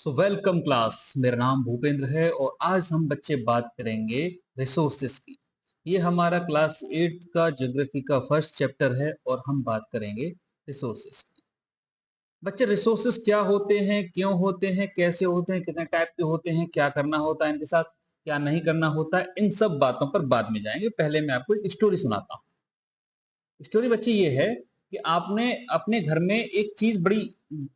So welcome class. मेरा नाम भूपेंद्र है और आज हम बच्चे बात करेंगे रिसोर्सेस की। ये हमारा क्लास 8th का ज्योग्राफी का फर्स्ट चैप्टर है और हम बात करेंगे रिसोर्सेस की। बच्चे, रिसोर्सेस क्या होते हैं, क्यों होते हैं, कैसे होते हैं, कितने टाइप के होते हैं, क्या करना होता है इनके साथ, क्या नहीं करना होता है, इन सब बातों पर बाद में जाएंगे। पहले मैं आपको एक स्टोरी सुनाता हूँ। स्टोरी बच्ची ये है कि आपने अपने घर में एक चीज बड़ी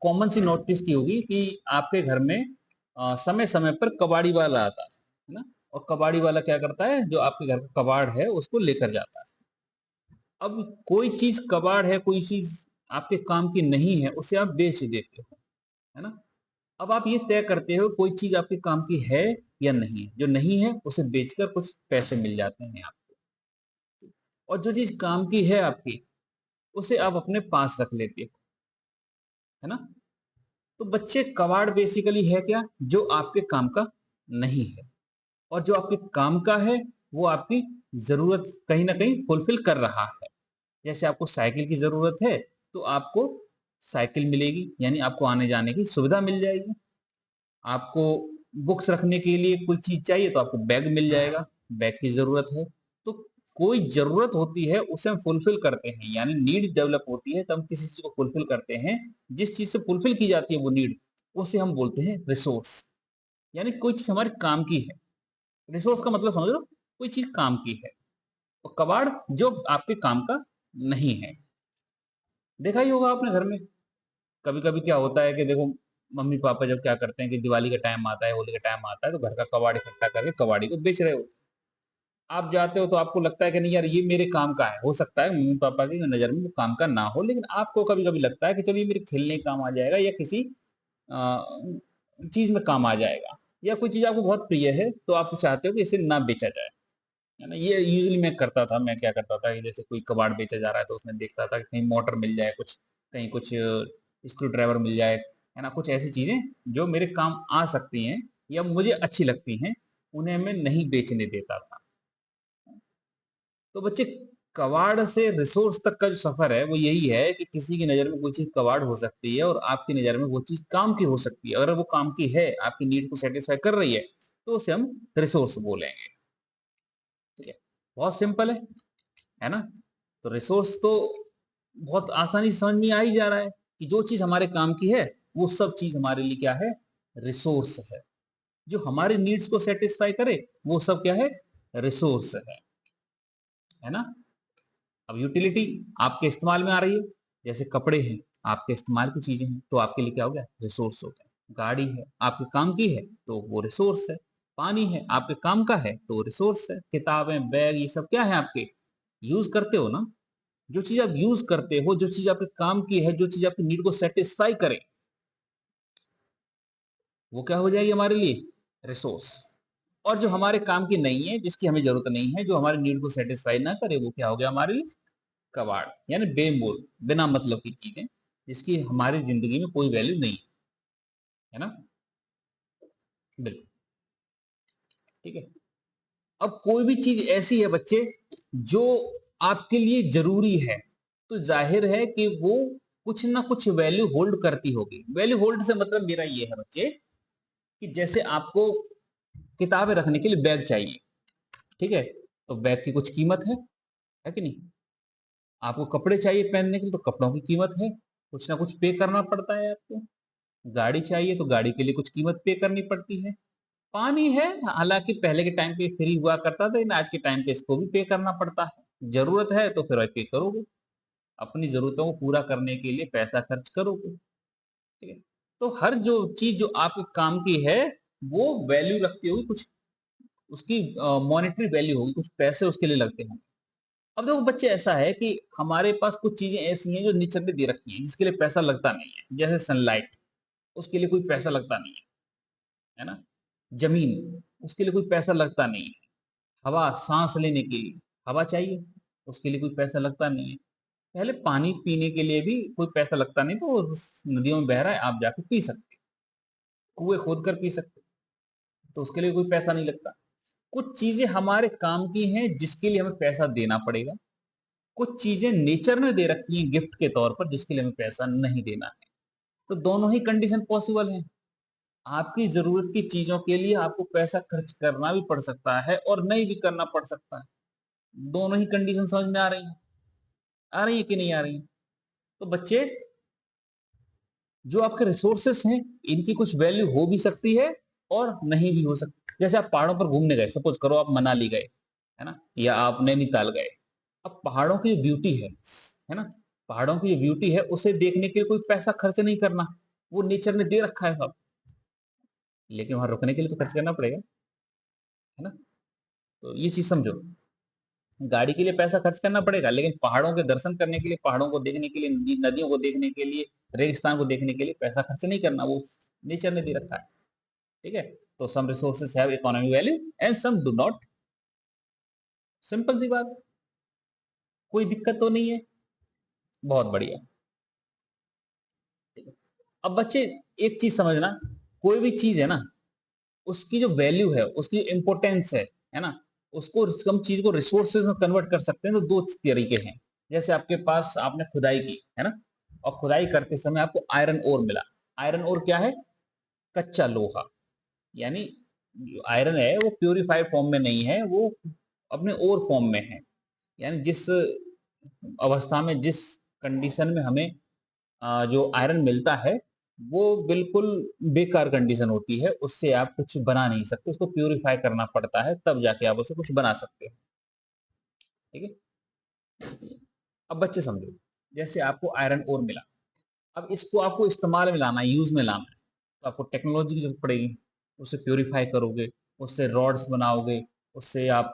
कॉमन सी नोटिस की होगी कि आपके घर में समय समय पर कबाड़ी वाला आता है ना। और कबाड़ी वाला क्या करता है, जो आपके घर का कबाड़ है उसको लेकर जाता है। अब कोई चीज कबाड़ है, कोई चीज आपके काम की नहीं है, उसे आप बेच देते हो, है ना। अब आप ये तय करते हो कोई चीज आपके काम की है या नहीं है। जो नहीं है उसे बेचकर कुछ पैसे मिल जाते हैं आपको, और जो चीज काम की है आपकी, उसे आप अपने पास रख लेते हो, है ना। तो बच्चे, कबाड़ बेसिकली है क्या, जो आपके काम का नहीं है, और जो आपके काम का है वो आपकी जरूरत कहीं ना कहीं फुलफिल कर रहा है। जैसे आपको साइकिल की जरूरत है तो आपको साइकिल मिलेगी, यानी आपको आने जाने की सुविधा मिल जाएगी। आपको बुक्स रखने के लिए कोई चीज चाहिए तो आपको बैग मिल जाएगा, बैग की जरूरत है। तो कोई जरूरत होती है उसे हम फुलफिल करते हैं, यानी नीड डेवलप होती है तब हम किसी चीज को फुलफिल करते हैं। जिस चीज से फुलफिल की जाती है वो नीड, उसे हम बोलते हैं रिसोर्स। यानी कोई चीज हमारे काम की है। रिसोर्स का मतलब समझ लो, कोई चीज काम की है। और कबाड़ जो आपके काम का नहीं है। देखा ही होगा आपने घर में, कभी कभी क्या होता है कि देखो, मम्मी पापा जब क्या करते हैं कि दिवाली का टाइम आता है, होली का टाइम आता है, तो घर का कबाड़ इकट्ठा करके कबाड़ी को बेच रहे होते हैं। आप जाते हो तो आपको लगता है कि नहीं यार, ये मेरे काम का है। हो सकता है मम्मी पापा की नजर में वो काम का ना हो, लेकिन आपको कभी कभी लगता है कि चलो ये मेरे खेलने काम आ जाएगा, या किसी चीज में काम आ जाएगा, या कोई चीज आपको बहुत प्रिय है तो आप चाहते हो कि इसे ना बेचा जाए, है ना। ये यूजली मैं करता था। मैं क्या करता था कि जैसे कोई कबाड़ बेचा जा रहा है तो उसमें देखता था कि कहीं मोटर मिल जाए, कुछ कहीं कुछ स्क्रू ड्राइवर मिल जाए, है ना। कुछ ऐसी चीजें जो मेरे काम आ सकती हैं या मुझे अच्छी लगती हैं, उन्हें मैं नहीं बेचने देता था। तो बच्चे, कबाड़ से रिसोर्स तक का जो सफर है वो यही है कि किसी की नजर में कोई चीज कबाड़ हो सकती है और आपकी नजर में वो चीज काम की हो सकती है। अगर वो काम की है, आपकी नीड को सेटिस्फाई कर रही है, तो उसे हम रिसोर्स बोलेंगे। ठीक है, बहुत सिंपल है ना। तो रिसोर्स तो बहुत आसानी से समझ में आ ही जा रहा है कि जो चीज हमारे काम की है वो सब चीज हमारे लिए क्या है, रिसोर्स है। जो हमारे नीड्स को सेटिस्फाई करे वो सब क्या है, रिसोर्स है ना। अब यूटिलिटी आपके इस्तेमाल में आ रही है, जैसे कपड़े हैं, आपके इस्तेमाल की चीजें हैं तो आपके लिए क्या हो गया, रिसोर्स हो गया। गाड़ी है, आपके काम की है तो वो रिसोर्स है। पानी है, आपके काम का है तो रिसोर्स है। किताबें, बैग, ये सब क्या है, आपके यूज करते हो ना। जो चीज आप यूज करते हो, जो चीज आपके काम की है, जो चीज आपकी नीड को सेटिस्फाई करे, वो क्या हो जाएगी हमारे लिए, रिसोर्स। और जो हमारे काम की नहीं है, जिसकी हमें जरूरत नहीं है, जो हमारी नीड को सेटिस्फाई ना करे, वो क्या हो गया हमारे लिए, कबाड़। यानी बेमोल, बिना मतलब की चीजें, जिसकी हमारी जिंदगी में कोई वैल्यू नहीं है ना। बिल्कुल ठीक है। अब कोई भी चीज ऐसी है बच्चे जो आपके लिए जरूरी है, तो जाहिर है कि वो कुछ ना कुछ वैल्यू होल्ड करती होगी। वैल्यू होल्ड से मतलब मेरा ये है बच्चे कि जैसे आपको किताबें रखने के लिए बैग चाहिए, ठीक है, तो बैग की कुछ कीमत है कि नहीं। आपको कपड़े चाहिए पहनने के लिए तो कपड़ों की कीमत है, कुछ ना कुछ पे करना पड़ता है आपको। गाड़ी चाहिए तो गाड़ी के लिए कुछ कीमत पे करनी पड़ती है। पानी है, हालांकि पहले के टाइम पे फ्री हुआ करता था, लेकिन आज के टाइम पे इसको भी पे करना पड़ता है। जरूरत है तो फिर पे करोगे, अपनी जरूरतों को पूरा करने के लिए पैसा खर्च करोगे। ठीक है। तो हर जो चीज जो आपके काम की है वो वैल्यू रखती होगी कुछ, उसकी मॉनेटरी वैल्यू होगी, कुछ पैसे उसके लिए लगते हैं। अब देखो बच्चे, ऐसा है कि हमारे पास कुछ चीजें ऐसी हैं जो नेचर ने दे रखी हैं, जिसके लिए पैसा लगता नहीं है। जैसे सनलाइट, उसके लिए कोई पैसा लगता नहीं है ना। जमीन, उसके लिए कोई पैसा लगता नहीं है। हवा, सांस लेने के लिए हवा चाहिए, उसके लिए कोई पैसा लगता नहीं है। पहले पानी पीने के लिए भी कोई पैसा लगता नहीं, तो उस नदियों में बह रहा है, आप जाके पी सकते, कुएं खोद कर पी सकते, तो उसके लिए कोई पैसा नहीं लगता। कुछ चीजें हमारे काम की हैं जिसके लिए हमें पैसा देना पड़ेगा। कुछ चीजें नेचर ने दे रखी हैं गिफ्ट के तौर पर, जिसके लिए हमें पैसा नहीं देना है। तो दोनों ही कंडीशन पॉसिबल है। आपकी जरूरत की चीजों के लिए आपको पैसा खर्च करना भी पड़ सकता है और नहीं भी करना पड़ सकता है। दोनों ही कंडीशन समझ में आ रही है कि नहीं आ रही है? तो बच्चे, जो आपके रिसोर्सेस हैं, इनकी कुछ वैल्यू हो भी सकती है और नहीं भी हो सकती। जैसे आप पहाड़ों पर घूमने गए, सपोज करो आप मनाली गए, है ना, या आप नैनीताल गए। अब पहाड़ों की जो ब्यूटी है ना, पहाड़ों की जो ब्यूटी है उसे देखने के लिए कोई पैसा खर्च नहीं करना, वो नेचर ने दे रखा है सब। लेकिन वहां रुकने के लिए तो खर्च करना पड़ेगा, है ना। तो ये चीज समझो, गाड़ी के लिए पैसा खर्च करना पड़ेगा, लेकिन पहाड़ों के दर्शन करने के लिए, पहाड़ों को देखने के लिए, नदियों को देखने के लिए, रेगिस्तान को देखने के लिए पैसा खर्च नहीं करना, वो नेचर ने दे रखा है। ठीक है। तो some resources have economic value and some do not. Simple सी बात, कोई दिक्कत तो नहीं है। बहुत बढ़िया। ठीक है। अब बच्चे, एक चीज समझना, कोई भी चीज है ना, उसकी जो वैल्यू है, उसकी इंपोर्टेंस है ना, उसको हम चीज को रिसोर्सेज में कन्वर्ट कर सकते हैं। तो दो तरीके हैं। जैसे आपके पास, आपने खुदाई की है ना, और खुदाई करते समय आपको आयरन ओर मिला। आयरन ओर क्या है? कच्चा लोहा। यानी आयरन है वो प्यूरिफाइड फॉर्म में नहीं है, वो अपने ओर फॉर्म में है। यानी जिस अवस्था में, जिस कंडीशन में हमें जो आयरन मिलता है, वो बिल्कुल बेकार कंडीशन होती है, उससे आप कुछ बना नहीं सकते, उसको प्यूरिफाई करना पड़ता है, तब जाके आप उसे कुछ बना सकते हो। ठीक है। अब बच्चे समझो, जैसे आपको आयरन ओर मिला, अब इसको आपको इस्तेमाल में लाना है, यूज में लाना है, तो आपको टेक्नोलॉजी की जरूरत पड़ेगी। उसे प्यूरिफाई करोगे, उससे रॉड्स बनाओगे, उससे आप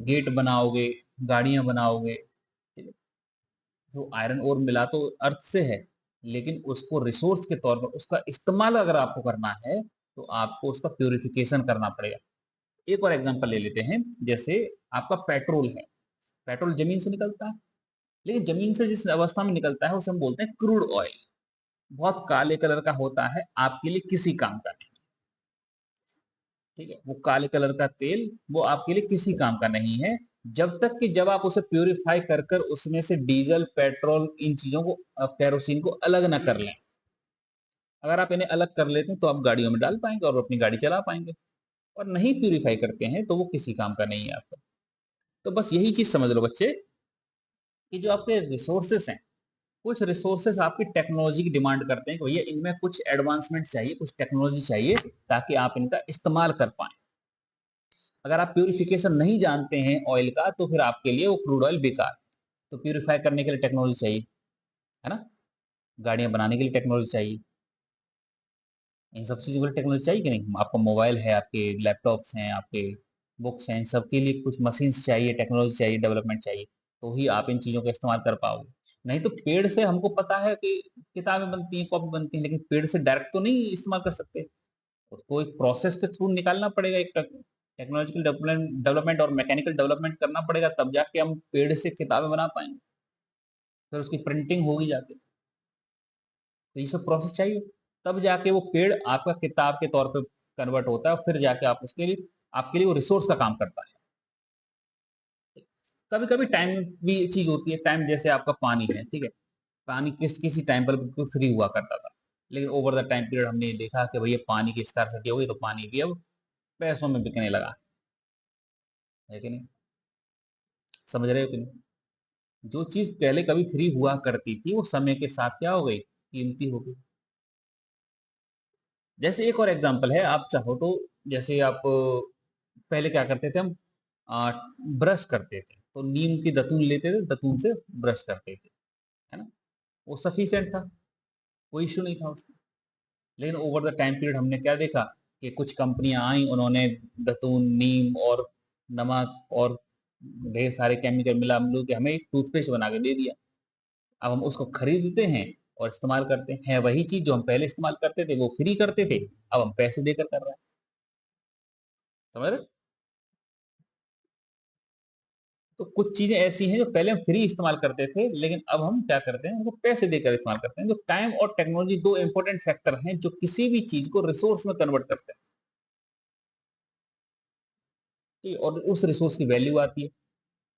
गेट बनाओगे, गाड़ियां बनाओगे। ठीक है। तो आयरन ओर मिला तो अर्थ से है, लेकिन उसको रिसोर्स के तौर पर उसका इस्तेमाल अगर आपको करना है, तो आपको उसका प्यूरिफिकेशन करना पड़ेगा। एक और एग्जांपल ले लेते हैं। जैसे आपका पेट्रोल है, पेट्रोल जमीन से निकलता है, लेकिन जमीन से जिस अवस्था में निकलता है उसे हम बोलते हैं क्रूड ऑयल। बहुत काले कलर का होता है, आपके लिए किसी काम का नहीं। ठीक है, वो काले कलर का तेल, वो आपके लिए किसी काम का नहीं है, जब तक कि जब आप उसे प्यूरिफाई कर कर उसमें से डीजल, पेट्रोल, इन चीजों को, केरोसिन को अलग ना कर लें। अगर आप इन्हें अलग कर लेते हैं तो आप गाड़ियों में डाल पाएंगे और अपनी गाड़ी चला पाएंगे। और नहीं प्यूरिफाई करते हैं तो वो किसी काम का नहीं है आपका। तो बस यही चीज समझ लो बच्चे, कि जो आपके रिसोर्सेस हैं, कुछ रिसोर्सेस आपकी टेक्नोलॉजी की डिमांड करते हैं कि भैया इनमें कुछ एडवांसमेंट चाहिए, कुछ टेक्नोलॉजी चाहिए, ताकि आप इनका इस्तेमाल कर पाए। अगर आप प्यूरिफिकेशन नहीं जानते हैं ऑयल का, तो फिर आपके लिए वो क्रूड ऑयल बेकार है। तो प्यूरिफाई करने के लिए टेक्नोलॉजी चाहिए, है ना। गाड़ियां बनाने के लिए टेक्नोलॉजी चाहिए, इन सब चीजों के लिए टेक्नोलॉजी चाहिए कि नहीं? आपका मोबाइल है, आपके लैपटॉप्स हैं, आपके बुक्स हैं, इन सबके लिए कुछ मशीन्स चाहिए, टेक्नोलॉजी चाहिए, डेवलपमेंट चाहिए, तो ही आप इन चीजों का इस्तेमाल कर पाओगे। नहीं तो पेड़ से हमको पता है कि किताबें बनती हैं, कॉपी बनती हैं, लेकिन पेड़ से डायरेक्ट तो नहीं इस्तेमाल कर सकते। उसको एक प्रोसेस के थ्रू निकालना पड़ेगा, एक टेक्नोलॉजिकल डेवलपमेंट डेवलपमेंट और मैकेनिकल डेवलपमेंट करना पड़ेगा, तब जाके हम पेड़ से किताबें बना पाएंगे। फिर उसकी प्रिंटिंग होगी जाके। तो ये सब प्रोसेस चाहिए, तब जाके वो पेड़ आपका किताब के तौर पे कन्वर्ट होता है, और फिर जाके आप उसके लिए, आपके लिए वो रिसोर्स का काम करता है। कभी कभी टाइम भी चीज होती है। टाइम, जैसे आपका पानी है, ठीक है, पानी किसी टाइम पर बिल्कुल फ्री हुआ करता था, लेकिन ओवर द टाइम पीरियड हमने देखा कि भैया पानी की स्कार्सिटी हो गई, तो पानी भी अब पैसों में बिकने लगा, है कि नहीं? समझ रहे हो कि नहीं? जो चीज पहले कभी फ्री हुआ करती थी, वो समय के साथ क्या हो गई? कीमती हो गई। जैसे एक और एग्जांपल है, आप चाहो तो, जैसे आप पहले क्या करते थे हम, ब्रश करते थे तो नीम की दतून लेते थे, दतून से ब्रश करते थे, है ना। वो सफिशिएंट था, कोई इश्यू नहीं था उसमें। लेकिन ओवर द टाइम पीरियड हमने क्या देखा, कि कुछ कंपनियां आई, उन्होंने दतून, नीम और नमक और ढेर सारे केमिकल मिला मिलू के हमें एक टूथपेस्ट बना के दे दिया। अब हम उसको खरीदते हैं और इस्तेमाल करते हैं। है वही चीज जो हम पहले इस्तेमाल करते थे, वो फ्री करते थे, अब हम पैसे देकर कर रहे हैं। समझ रहे? तो कुछ चीजें ऐसी हैं जो पहले हम फ्री इस्तेमाल करते थे, लेकिन अब हम क्या करते हैं, उनको पैसे देकर इस्तेमाल करते हैं। तो टाइम और टेक्नोलॉजी दो इंपॉर्टेंट फैक्टर हैं जो किसी भी चीज को रिसोर्स में कन्वर्ट करते हैं। ठीक है? और उस रिसोर्स की वैल्यू आती है,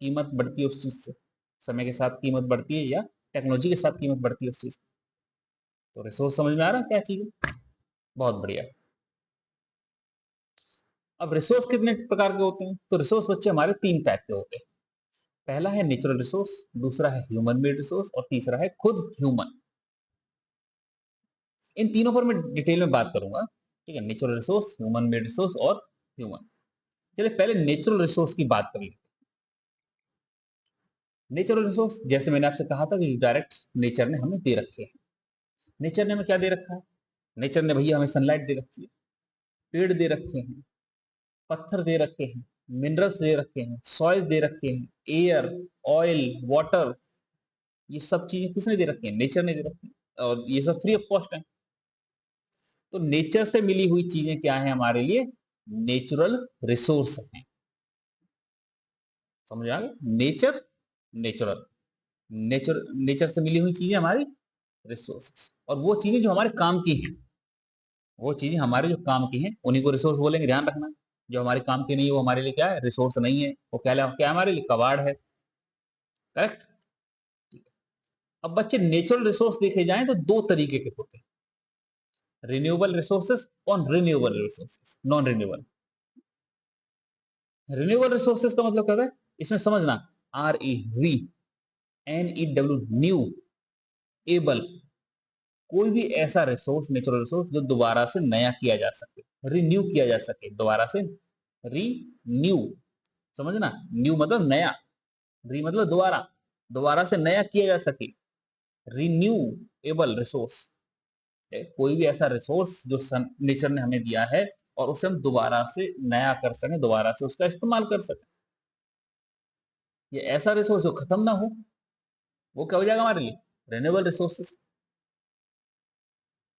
कीमत बढ़ती है उस चीज से। समय के साथ कीमत बढ़ती है, या टेक्नोलॉजी के साथ कीमत बढ़ती है उस चीज की। तो रिसोर्स समझ में आ रहा है क्या चीज है? बहुत बढ़िया। अब रिसोर्स कितने प्रकार के होते हैं? तो रिसोर्स बच्चे हमारे 3 टाइप के होते हैं। पहला है नेचुरल रिसोर्स, दूसरा है ह्यूमन मेड रिसोर्स और तीसरा है खुद ह्यूमन। इन तीनों पर मैं डिटेल में बात करूंगा। ठीक है, natural resource, human made resource और ह्यूमन। चलिए पहले नेचुरल रिसोर्स की बात कर लेते हैं। नेचुरल रिसोर्स जैसे मैंने आपसे कहा था कि डायरेक्ट नेचर ने हमें दे रखे हैं। नेचर ने हमें क्या दे रखा है? नेचर ने भैया हमें सनलाइट दे रखी है, पेड़ दे रखे हैं, पत्थर दे रखे हैं, मिनरल्स दे रखे हैं, सॉइल दे रखे हैं, एयर, ऑयल, वाटर, ये सब चीजें किसने दे रखी हैं? नेचर ने दे रखी है और ये सब फ्री ऑफ कॉस्ट है। तो नेचर से मिली हुई चीजें क्या है हमारे लिए? नेचुरल रिसोर्स हैं। समझ आ गया? नेचर, नेचुरल, नेचर, नेचर से मिली हुई चीजें हमारी रिसोर्सेस, और वो चीजें जो हमारे काम की हैं, वो चीजें हमारे जो काम की हैं उन्हीं को रिसोर्स बोलेंगे, ध्यान रखना। जो हमारे काम की नहीं है वो हमारे लिए क्या है? रिसोर्स नहीं है, वो क्या क्या हमारे लिए? कबाड़ है। करेक्ट। अब बच्चे नेचुरल रिसोर्स देखे जाएं तो दो तरीके के होते हैं, रिन्यूएबल रिसोर्सेस और renewable resources, non renewable. Renewable resources का मतलब क्या है? इसमें समझना, R E, re, N E W, new, able, कोई भी ऐसा रिसोर्स, नेचुरल रिसोर्स जो दोबारा से नया किया जा सके, रिन्यू किया जा सके, दोबारा से रीन्यू। समझना, न्यू मतलब नया, री मतलब दोबारा, दोबारा से नया किया जा सके, रिन्यूएबल रिसोर्स। कोई भी ऐसा रिसोर्स जो नेचर ने हमें दिया है और उसे हम दोबारा से नया कर सकें, दोबारा से उसका इस्तेमाल कर सकें। ये ऐसा रिसोर्स जो खत्म ना हो, वो क्या हो जाएगा हमारे लिए? Renewable resources.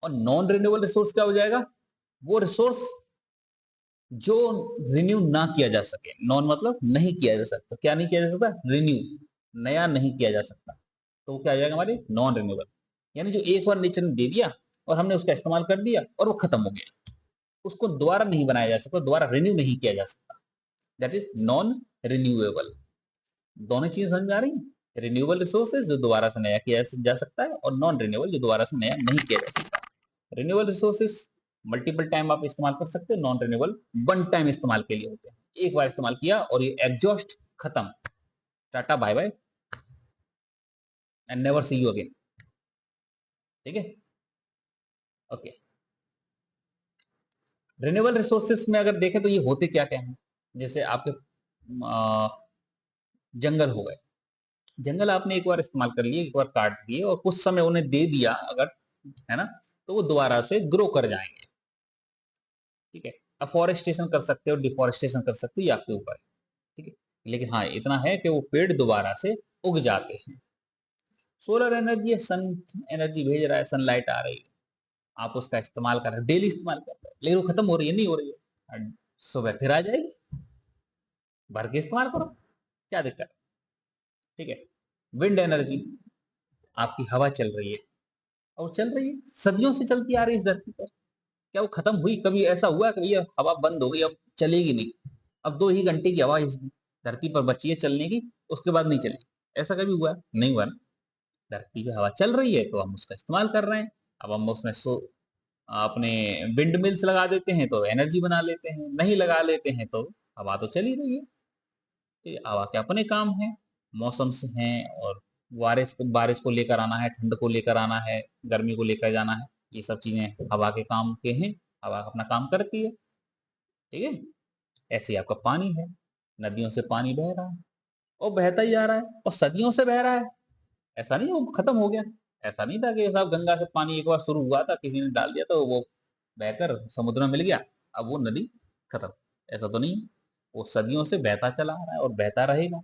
और नॉन रिन्यूएबल रिसोर्स क्या हो जाएगा? वो रिसोर्स जो रिन्यू ना किया जा सके। नॉन मतलब नहीं किया जा सकता। क्या नहीं किया जा सकता? रिन्यू, नया नहीं किया जा सकता। तो वो क्या आ जाएगा हमारे? Non renewable. यानी जो एक बार नेचर ने दे दिया और हमने उसका इस्तेमाल कर दिया और वो खत्म हो गया, उसको दोबारा नहीं बनाया जा सकता, दोबारा रिन्यू नहीं किया जा सकता। That is non renewable. दोनों चीजें समझ में आ रही है? रिन्यूएबल रिसोर्सेज जो दोबारा से नया किया जा सकता है, और नॉन रिन्यूएबल जो दोबारा से नया नहीं किया जा सकता। रिन्यूएबल रिसोर्सेज मल्टीपल टाइम आप इस्तेमाल कर सकते हो, नॉन रिन्यूएबल वन टाइम इस्तेमाल के लिए होते हैं। एक बार इस्तेमाल किया और ये एग्जॉस्ट, खत्म, tata bye bye and never see you again. ठीक है, ओके। रिन्यूएबल रिसोर्सेज में अगर देखें तो ये होते क्या क्या हैं? जैसे आपके जंगल हो गए, जंगल आपने एक बार इस्तेमाल कर लिए, एक बार काट दिए और कुछ समय उन्हें दे दिया अगर, है ना, तो वो दोबारा से ग्रो कर जाएंगे। ठीक है, अफॉरेस्टेशन कर सकते हो, डिफॉरेस्टेशन कर सकते हो, ये आपके ऊपर है। ठीक है, लेकिन हाँ इतना है कि वो पेड़ दोबारा से उग जाते हैं। सोलर एनर्जी, सन एनर्जी भेज रहा है, सनलाइट आ रही है, आप उसका इस्तेमाल कर रहे हो, डेली इस्तेमाल कर रहे हो, लेकिन वो खत्म हो रही है? नहीं हो रही है, सुबह फिर आ जाएगी, भर के इस्तेमाल करो, क्या दिक्कत है? ठीक है, विंड एनर्जी, आपकी हवा चल रही है और चल रही है, सदियों से चलती आ रही है इस धरती पर। क्या वो खत्म हुई? कभी ऐसा हुआ कि भैया हवा बंद हो गई, अब चलेगी नहीं, अब 2 ही घंटे की हवा इस धरती पर बची है चलने की, उसके बाद नहीं चलेगी? ऐसा कभी हुआ? नहीं हुआ ना। धरती पे हवा चल रही है तो हम उसका इस्तेमाल कर रहे हैं। अब हम उसमें अपने विंड मिल्स लगा देते हैं तो एनर्जी बना लेते हैं, नहीं लगा लेते हैं तो हवा तो चल ही रही है। तो ये हवा के अपने काम है, मौसम से हैं, और बारिश को लेकर आना है, ठंड को लेकर आना है, गर्मी को लेकर जाना है, ये सब चीजें हवा के काम के हैं। हवा अपना काम करती है। ठीक है, ऐसे ही आपका पानी है, नदियों से पानी बह रहा है और बहता ही जा रहा है और सदियों से बह रहा है। ऐसा नहीं वो खत्म हो गया। ऐसा नहीं था कि साहब गंगा से पानी एक बार शुरू हुआ था, किसी ने डाल दिया तो वो बहकर समुद्र में मिल गया, अब वो नदी खत्म। ऐसा तो नहीं, वो सदियों से बहता चला आ रहा है और बहता रहेगा।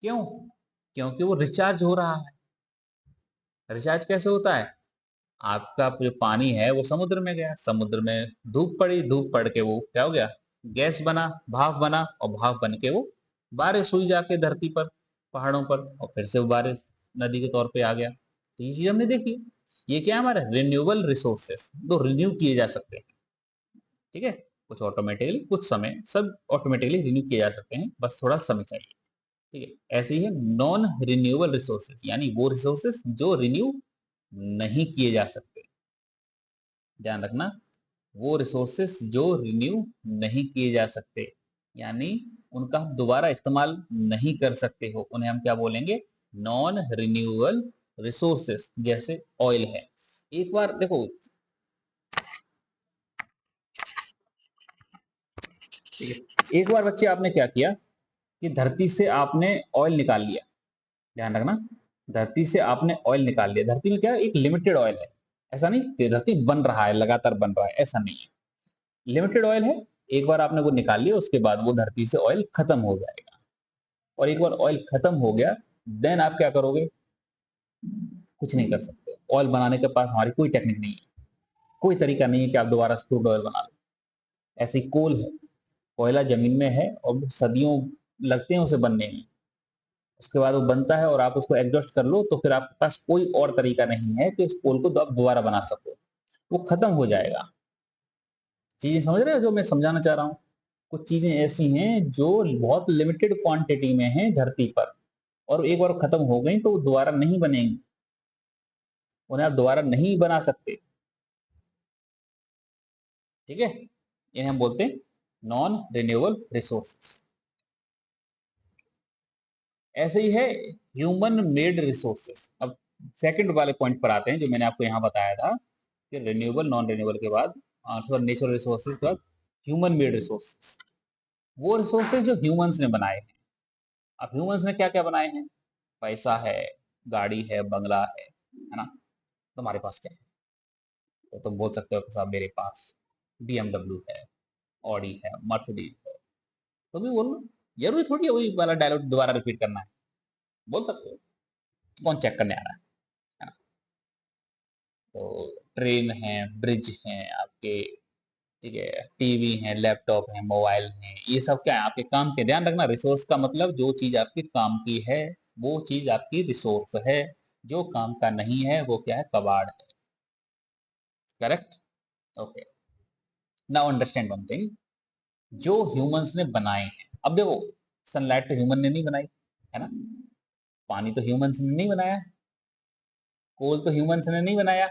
क्यों? क्योंकि वो रिचार्ज हो रहा है। रिचार्ज कैसे होता है? आपका जो पानी है वो समुद्र में गया, समुद्र में धूप पड़ी, धूप पड़ के वो क्या हो गया? गैस बना, भाप बना, और भाप बन के वो बारिश हुई जाके धरती पर, पहाड़ों पर, और फिर से वो बारिश नदी के तौर पे आ गया। तो ये चीज हमने देखी। ये क्या है? हमारे रिन्यूएबल रिसोर्सेस, जो रिन्यू किए जा सकते हैं। ठीक है, कुछ ऑटोमेटिकली, कुछ समय, सब ऑटोमेटिकली रिन्यू किए जा सकते हैं, बस थोड़ा समय चाहिए। ठीक है, ऐसे ही है नॉन रिन्यूएबल रिसोर्सेज, यानी वो रिसोर्सेज जो रिन्यू नहीं किए जा सकते। ध्यान रखना, वो रिसोर्सेस जो रिन्यू नहीं किए जा सकते, यानी उनका आप दोबारा इस्तेमाल नहीं कर सकते हो, उन्हें हम क्या बोलेंगे? Non renewable resources. जैसे ऑयल है, एक बार देखो, ठीक है, एक बार बच्चे आपने क्या किया कि धरती से आपने ऑयल निकाल लिया, ध्यान रखना, धरती से आपने ऑयल निकाल लिया। धरती में क्या है? एक लिमिटेड ऑयल है, ऐसा नहीं कि धरती बन रहा है, लगातार बन रहा है, ऐसा नहीं है। लिमिटेड ऑयल है, एक बार आपने वो निकाल लिया, उसके बाद वो धरती से ऑयल खत्म हो जाएगा। और एक बार ऑयल खत्म हो गया, देन आप क्या करोगे? कुछ नहीं कर सकते। ऑयल बनाने के पास हमारी कोई टेक्निक नहीं है, कोई तरीका नहीं है कि आप दोबारा से क्रूड ऑयल बना लो। ऐसे ही कोल है, कोयला जमीन में है और सदियों लगते हैं उसे बनने में, उसके बाद वो बनता है और आप उसको एग्जॉस्ट कर लो, तो फिर आपके पास कोई और तरीका नहीं है कि उस कोल को आप दोबारा बना सको, वो खत्म हो जाएगा। चीजें समझ रहे हो जो मैं समझाना चाह रहा हूँ? कुछ चीजें ऐसी हैं जो बहुत लिमिटेड क्वांटिटी में हैं धरती पर, और एक बार खत्म हो गई तो वो दोबारा नहीं बनेंगी, उन्हें आप दोबारा नहीं बना सकते। ठीक है, इन्हें हम बोलते हैं नॉन रिन्यूएबल रिसोर्सेस। ऐसे ही है ह्यूमन मेड रिसोर्सेस। अब सेकंड वाले पॉइंट पर आते हैं जो मैंने आपको यहाँ बताया था कि रिन्यूएबल नॉन रिन्यूएबल के बाद, थोड़ा नेचुरल रिसोर्सेज के बाद ह्यूमन मेड रिसोर्सेज। वो रिसोर्सेज जो ह्यूमंस ने बनाए हैं। अब ह्यूमंस ने क्या क्या बनाए हैं? पैसा है, गाड़ी है, बंगला है ना? तुम्हारे पास क्या है? तो तुम बोल सकते हो कि साहब मेरे पास BMW है, ऑडी है, मर्सिडीज है। तो भी बोलो, जरूरी थोड़ी है वही वाला डायलॉग दोबारा रिपीट करना है, बोल सकते हो, कौन चेक करने आ रहा है ना? तो ट्रेन है, ब्रिज है आपके, ठीक है, टीवी है, लैपटॉप है, मोबाइल है, ये सब क्या है? आपके काम के। ध्यान रखना, रिसोर्स का मतलब जो चीज आपके काम की है वो चीज आपकी रिसोर्स है, जो काम का नहीं है वो क्या है? कबाड़ है। Correct? Okay, now understand one thing, जो ह्यूमंस ने बनाए हैं। अब देखो, सनलाइट तो ह्यूमन ने नहीं बनाई, है ना? पानी तो ह्यूमंस ने नहीं बनाया, कोल तो ह्यूमंस ने नहीं बनाया,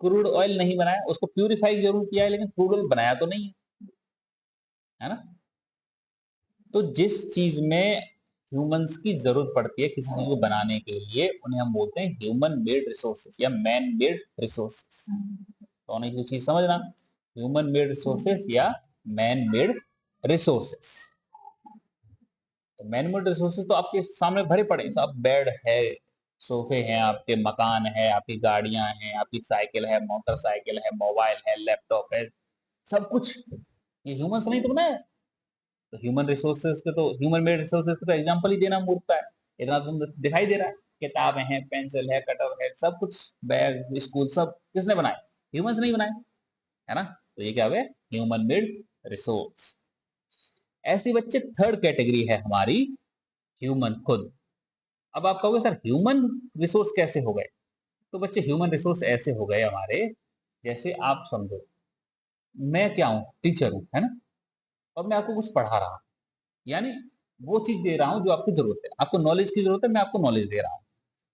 क्रूड ऑयल नहीं बनाया, उसको प्यूरिफाई जरूर किया है लेकिन क्रूड ऑयल बनाया तो नहीं है ना? तो जिस चीज में ह्यूमंस की जरूरत पड़ती है किसी चीज को बनाने के लिए, उन्हें हम बोलते हैं ह्यूमन मेड रिसोर्सेस या मैन मेड रिसोर्सेस। तो एक चीज समझना, ह्यूमन मेड रिसोर्सेस या मैन मेड रिसोर्सेस। तो मैन मेड रिसोर्सेज तो आपके सामने भरे पड़े हैं, सब बेड है, सोफे हैं, आपके मकान है, आपकी गाड़ियां हैं, आपकी साइकिल है, मोटरसाइकिल है, मोबाइल है, लैपटॉप है, सब कुछ ये ह्यूमंस नहीं तो बनाया। तो ह्यूमन रिसोर्सेज के तो, ह्यूमन मेड रिसोर्सेज के तो एग्जांपल ही देना मूर्खता है। इतना तुम दिखाई दे रहा है, किताबें हैं, पेंसिल है, कटर है, सब कुछ, बैग, स्कूल, सब किसने बनाए? ह्यूमंस नहीं बनाए, है ना? तो ये क्या हो गया? Human made resource. ऐसी बच्चे थर्ड कैटेगरी है हमारी, ह्यूमन खुद। अब आप कहोगे सर ह्यूमन रिसोर्स कैसे हो गए? तो बच्चे ह्यूमन रिसोर्स ऐसे हो गए हमारे, जैसे आप समझो, मैं क्या हूँ? टीचर हूँ, है ना? और मैं आपको कुछ पढ़ा रहा हूँ, यानी वो चीज दे रहा हूँ जो आपकी जरूरत है। आपको नॉलेज की जरूरत है, मैं आपको नॉलेज दे रहा हूँ।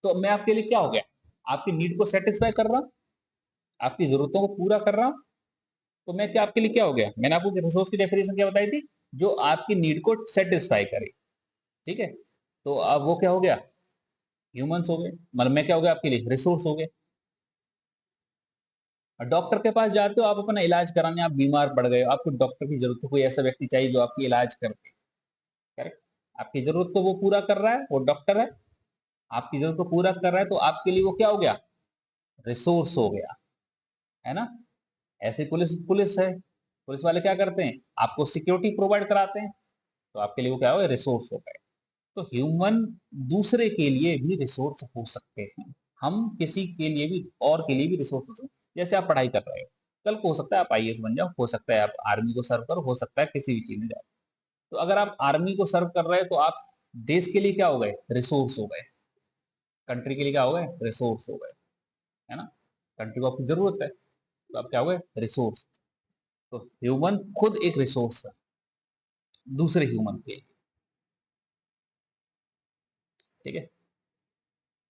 तो मैं आपके लिए क्या हो गया? आपकी नीड को सेटिस्फाई कर रहा हूँ, आपकी जरूरतों को पूरा कर रहा हूँ। तो मैं क्या आपके लिए क्या हो गया? मैंने आपको रिसोर्स की डेफिनेशन क्या बताई थी? जो आपकी नीड को सेटिस्फाई करे। ठीक है, तो अब वो क्या हो गया? ह्यूमंस हो गए, मतलब मैं क्या हो गया आपके लिए? रिसोर्स हो गए। डॉक्टर के पास जाते हो आप अपना इलाज कराने, आप बीमार पड़ गए हो, आपको डॉक्टर की जरूरत है, कोई ऐसा व्यक्ति चाहिए जो आपकी इलाज कर दे। करेक्ट? आपकी जरूरत को वो पूरा कर रहा है, वो डॉक्टर है, आपकी जरूरत को पूरा कर रहा है, तो आपके लिए वो क्या हो गया? रिसोर्स हो गया, है ना? ऐसे पुलिस पुलिस है, पुलिस वाले क्या करते हैं? आपको सिक्योरिटी प्रोवाइड कराते हैं, तो आपके लिए वो क्या हो गया? रिसोर्स हो गए। तो ह्यूमन दूसरे के लिए भी रिसोर्स हो सकते हैं, हम किसी के लिए भी और के लिए भी रिसोर्स हो सकते हैं। जैसे आप पढ़ाई कर रहे हो, कल को हो सकता है आप IAS बन जाओ, हो सकता है आप आर्मी को सर्व करो, हो सकता है किसी भी चीज में जाओ। तो अगर आप आर्मी को सर्व कर रहे हो तो आप देश के लिए क्या हो गए? रिसोर्स हो गए। कंट्री के लिए क्या हो गए? रिसोर्स हो गए, है ना? कंट्री को आपकी जरूरत है, तो आप क्या हो गए? रिसोर्स। तो ह्यूमन खुद एक रिसोर्स है दूसरे ह्यूमन के लिए। ठीक है,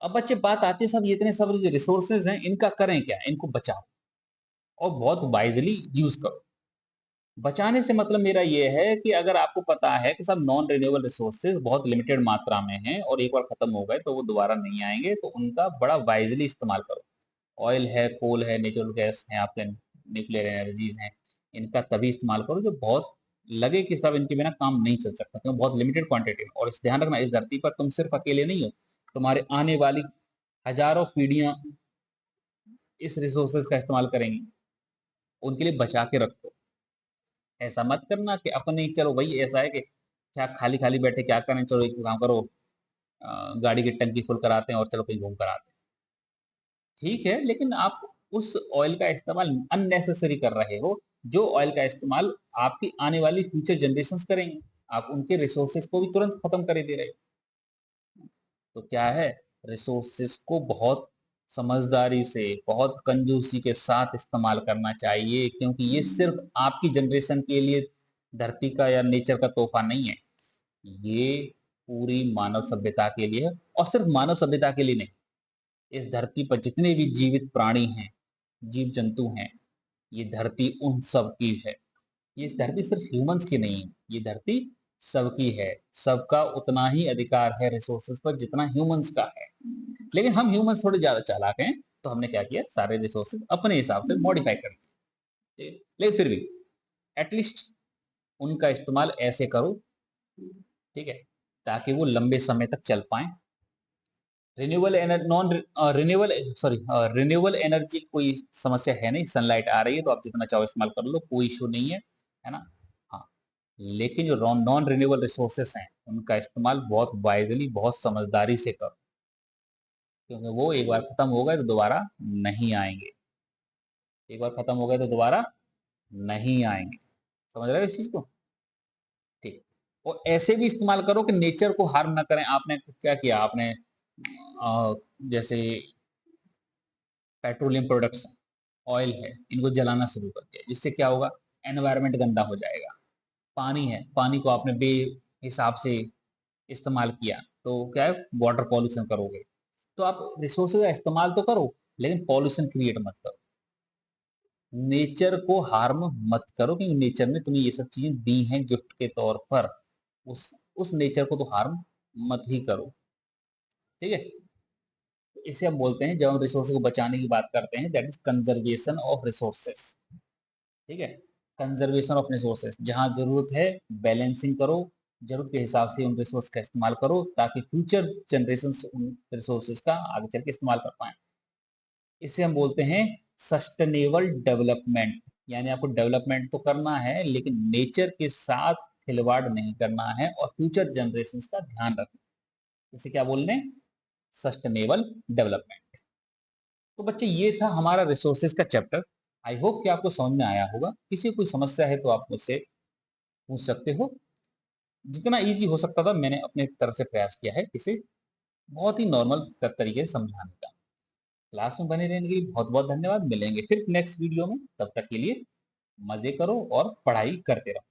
अब बच्चे बात आती है, सब ये इतने सब रिसोर्सेज हैं, इनका करें क्या? इनको बचाओ। और बहुत वाइजली यूज करो। बचाने से मतलब मेरा ये है कि अगर आपको पता है कि सब नॉन रिन्यूएबल रिसोर्सेज बहुत लिमिटेड मात्रा में हैं और एक बार खत्म हो गए तो वो दोबारा नहीं आएंगे, तो उनका बड़ा वाइजली इस्तेमाल करो। ऑयल है, कोल है, नेचुरल गैस है, आपके न्यूक्लियर एनर्जीज हैं, इनका तभी इस्तेमाल करो जो बहुत लगे कि सब इनके बिना काम नहीं चल सकता, क्योंकि बहुत लिमिटेड क्वांटिटी में। और इस ध्यान रखना, इस धरती पर तुम सिर्फ अकेले नहीं हो, तुम्हारे आने वाली हजारों पीढ़ियां इस रिसोर्सेज का इस्तेमाल करेंगी, उनके लिए बचा के रखो। ऐसा मत करना कि अपने चलो भाई ऐसा है कि क्या खाली खाली बैठे क्या करें, चलो एक काम करो, गाड़ी की टंकी फुल कराते हैं और चलो कहीं घूम कर आते हैं। ठीक है, लेकिन आप उस ऑयल का इस्तेमाल अननेसेसरी कर रहे हो, जो ऑयल का इस्तेमाल आपकी आने वाली फ्यूचर जनरेशंस करेंगे। आप उनके रिसोर्सेज को भी तुरंत खत्म कर दे रहे हो। तो क्या है, रिसोर्सेज को बहुत समझदारी से, बहुत कंजूसी के साथ इस्तेमाल करना चाहिए, क्योंकि ये सिर्फ आपकी जनरेशन के लिए धरती का या नेचर का तोहफा नहीं है, ये पूरी मानव सभ्यता के लिए है। और सिर्फ मानव सभ्यता के लिए नहीं, इस धरती पर जितने भी जीवित प्राणी हैं, जीव जंतु हैं, ये धरती उन सब की है। ये धरती सिर्फ ह्यूमंस की नहीं है, ये धरती सबकी है। सबका उतना ही अधिकार है रिसोर्सेज पर जितना ह्यूमंस का है। लेकिन हम ह्यूमंस थोड़े ज्यादा चालाक हैं, तो हमने क्या किया, सारे रिसोर्सेज अपने हिसाब से मॉडिफाई कर दिए। लेकिन फिर भी एटलीस्ट उनका इस्तेमाल ऐसे करो, ठीक है, ताकि वो लंबे समय तक चल पाए। Renewable energy, non renewable sorry renewable energy कोई समस्या है नहीं, सनलाइट आ रही है तो आप जितना चाहो इस्तेमाल कर लो, कोई इशू नहीं है ना। हाँ, लेकिन जो नॉन रिन्यूएबल रिसोर्सेस हैं उनका इस्तेमाल बहुत वाइजली, बहुत समझदारी से करो, क्योंकि वो एक बार खत्म हो गए तो दोबारा नहीं आएंगे। एक बार खत्म हो गए तो दोबारा नहीं आएंगे। समझ रहे हो इस चीज को? ठीक। और ऐसे भी इस्तेमाल करो कि नेचर को हार्म ना करें। आपने क्या किया, आपने जैसे पेट्रोलियम प्रोडक्ट्स, ऑयल है, इनको जलाना शुरू कर दिया, जिससे क्या होगा, एनवायरनमेंट गंदा हो जाएगा। पानी है, पानी को आपने बे हिसाब से इस्तेमाल किया तो क्या है, वाटर पॉल्यूशन करोगे। तो आप रिसोर्सेज का इस्तेमाल तो करो, लेकिन पॉल्यूशन क्रिएट मत करो। नेचर को हार्म मत करो, क्योंकि नेचर ने तुम्हें ये सब चीजें दी हैं गिफ्ट के तौर पर। उस नेचर को तो हार्म मत ही करो। ठीक है, इसे हम बोलते हैं, जब हम रिसोर्सेज को बचाने की बात करते हैं, that is conservation of resources. ठीक है, कंजर्वेशन ऑफ रिसोर्सेस, जहां जरूरत है बैलेंसिंग करो, जरूरत के हिसाब से उन रिसोर्स का इस्तेमाल करो, ताकि फ्यूचर जनरेशन उन रिसोर्सेज का आगे चल के इस्तेमाल कर पाए। इसे हम बोलते हैं सस्टेनेबल डेवलपमेंट। यानी आपको डेवलपमेंट तो करना है, लेकिन नेचर के साथ खिलवाड़ नहीं करना है और फ्यूचर जनरेशन का ध्यान रखना। इसे क्या बोलने हैं, सस्टेनेबल डेवलपमेंट। तो बच्चे ये था हमारा रिसोर्सेज का चैप्टर। आई होप कि आपको समझ में आया होगा। किसी को कोई समस्या है तो आप मुझसे पूछ सकते हो। जितना इजी हो सकता था मैंने अपने तरफ से प्रयास किया है इसे बहुत ही नॉर्मल तरीके से समझाने का। क्लास में बने रहने के लिए बहुत बहुत धन्यवाद। मिलेंगे फिर नेक्स्ट वीडियो में, तब तक के लिए मजे करो और पढ़ाई करते रहो।